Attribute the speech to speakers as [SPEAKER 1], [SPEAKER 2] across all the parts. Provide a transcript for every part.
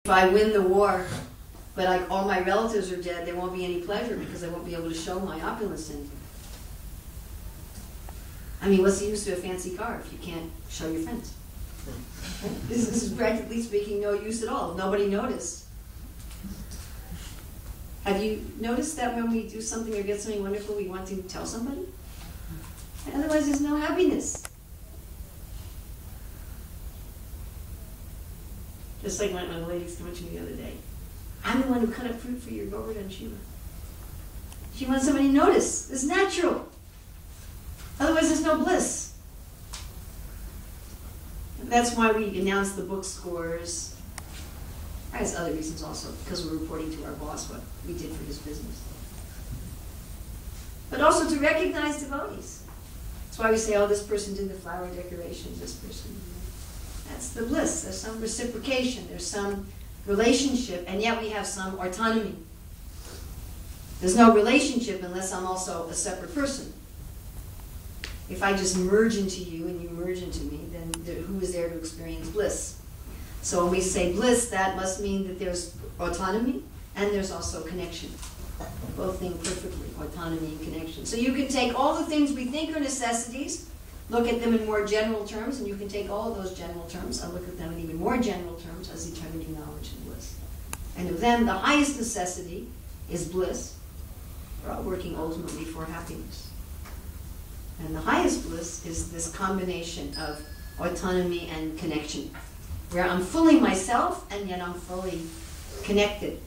[SPEAKER 1] If I win the war, but like all my relatives are dead, there won't be any pleasure because I won't be able to show my opulence anymore. I mean, what's the use of a fancy car if you can't show your friends? This is practically speaking no use at all. Nobody noticed. Have you noticed that when we do something or get something wonderful, we want to tell somebody? Otherwise, there's no happiness. Just like when the ladies came to me the other day. I'm the one who cut up fruit for your Govardhan Shiva. She wants somebody to notice. It's natural. Otherwise, there's no bliss. And that's why we announce the book scores. There's other reasons also, because we're reporting to our boss what we did for his business. But also to recognize devotees. That's why we say, oh, this person did the flower decorations, this person. That's the bliss. There's some reciprocation. There's some relationship, and yet we have some autonomy. There's no relationship unless I'm also a separate person. If I just merge into you and you merge into me, then who is there to experience bliss? So when we say bliss, that must mean that there's autonomy and there's also connection. Both things perfectly, autonomy and connection. So you can take all the things we think are necessities, look at them in more general terms, and you can take all of those general terms and look at them in even more general terms as eternity, knowledge, and bliss. And of them, the highest necessity is bliss. We're all working ultimately for happiness. And the highest bliss is this combination of autonomy and connection, where I'm fully myself and yet I'm fully connected.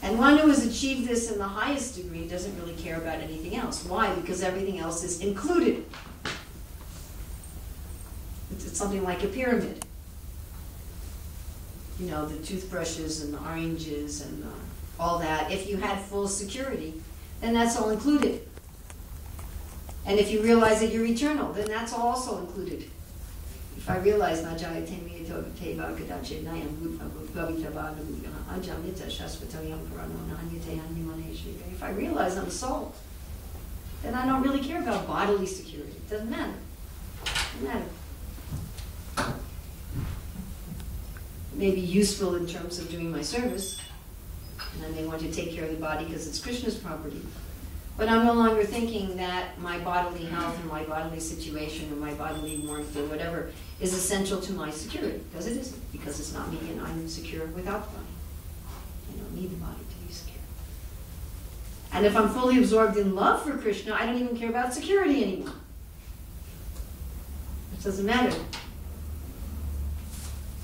[SPEAKER 1] And one who has achieved this in the highest degree doesn't really care about anything else. Why? Because everything else is included. It's something like a pyramid. You know, the toothbrushes and the oranges and all that. If you had full security, then that's all included. And if you realize that you're eternal, then that's also included. If I realize if I realize I'm soul, then I don't really care about bodily security. It doesn't matter. It doesn't matter. It may be useful in terms of doing my service, and I may want to take care of the body because it's Krishna's property. But I'm no longer thinking that my bodily health or my bodily situation or my bodily warmth or whatever is essential to my security, because it isn't, because it's not me and I'm secure without the body. I don't need the body to be secure. And if I'm fully absorbed in love for Krishna, I don't even care about security anymore. It doesn't matter.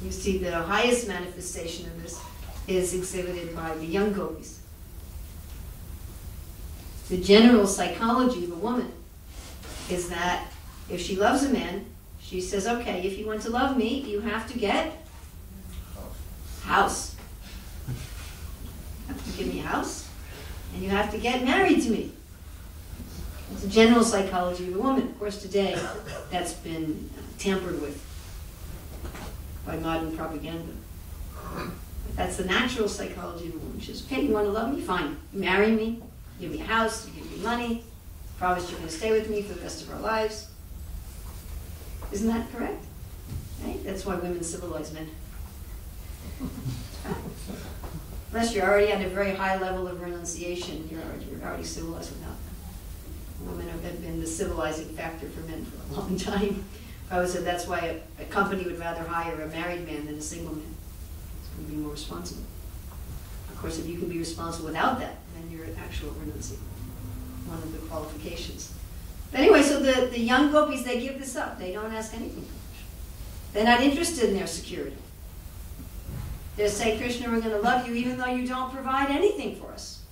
[SPEAKER 1] You see, the highest manifestation of this is exhibited by the young gopis. The general psychology of a woman is that if she loves a man, she says, okay, if you want to love me, you have to get a house. You have to give me a house, and you have to get married to me. It's the general psychology of a woman. Of course, today, that's been tampered with by modern propaganda. But that's the natural psychology of a woman. She says, okay, you want to love me? Fine. You marry me. Give me a house, you give me money, promise you're going to stay with me for the rest of our lives. Isn't that correct? Right? That's why women civilize men. Unless you're already at a very high level of renunciation, you're already civilized without them. Women have been the civilizing factor for men for a long time. I would say that's why a company would rather hire a married man than a single man. It's going to be more responsible. Of course, if you can be responsible without that, then you're an actual renunciant. One of the qualifications. But anyway, so the young gopis, they give this up. They don't ask anything. They're not interested in their security. They say, Krishna, we're going to love you even though you don't provide anything for us.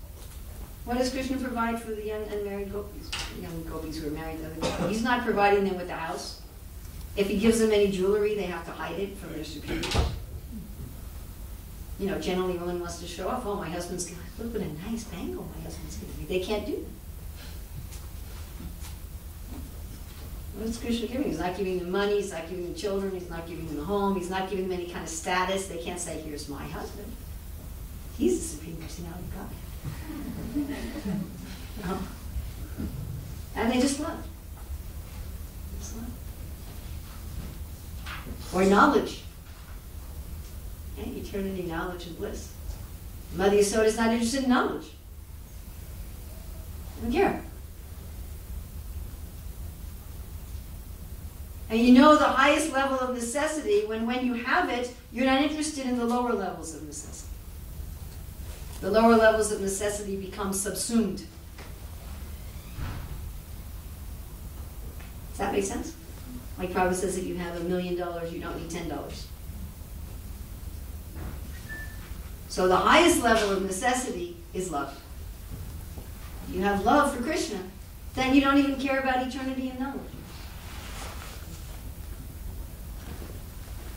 [SPEAKER 1] What does Krishna provide for the young unmarried gopis? The young gopis who are married to other gopis. He's not providing them with a house. If he gives them any jewelry, they have to hide it from their superiors. You know, generally a woman wants to show off, oh, my husband's going to, look what a nice bangle my husband's going to be. They can't do that. What's Krishna giving? He's not giving them money, he's not giving them children, he's not giving them a home, he's not giving them any kind of status. They can't say, here's my husband. He's the supreme personality of God. No. And they just love. Just love. Or knowledge. Okay? Eternity, knowledge, and bliss. Mother Yasoda is not interested in knowledge. I don't care. And you know the highest level of necessity when you have it, you're not interested in the lower levels of necessity. The lower levels of necessity become subsumed. Does that make sense? Like Prabhupada says, if you have $1 million, you don't need $10. So the highest level of necessity is love. You have love for Krishna, then you don't even care about eternity and knowledge.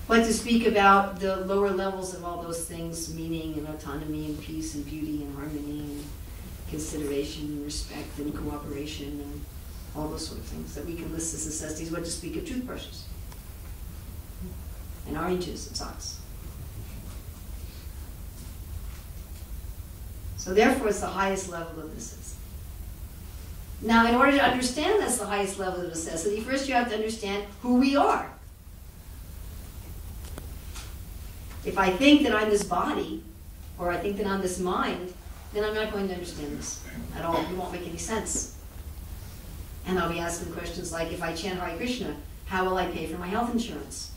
[SPEAKER 1] But to speak about the lower levels of all those things, meaning and autonomy and peace and beauty and harmony and consideration and respect and cooperation and all those sort of things that we can list as necessities, what to speak of toothbrushes and oranges and socks. So therefore it's the highest level of necessity. Now in order to understand that's the highest level of necessity, first you have to understand who we are. If I think that I'm this body, or I think that I'm this mind, then I'm not going to understand this at all. It won't make any sense. And I'll be asking questions like, if I chant Hare Krishna, how will I pay for my health insurance?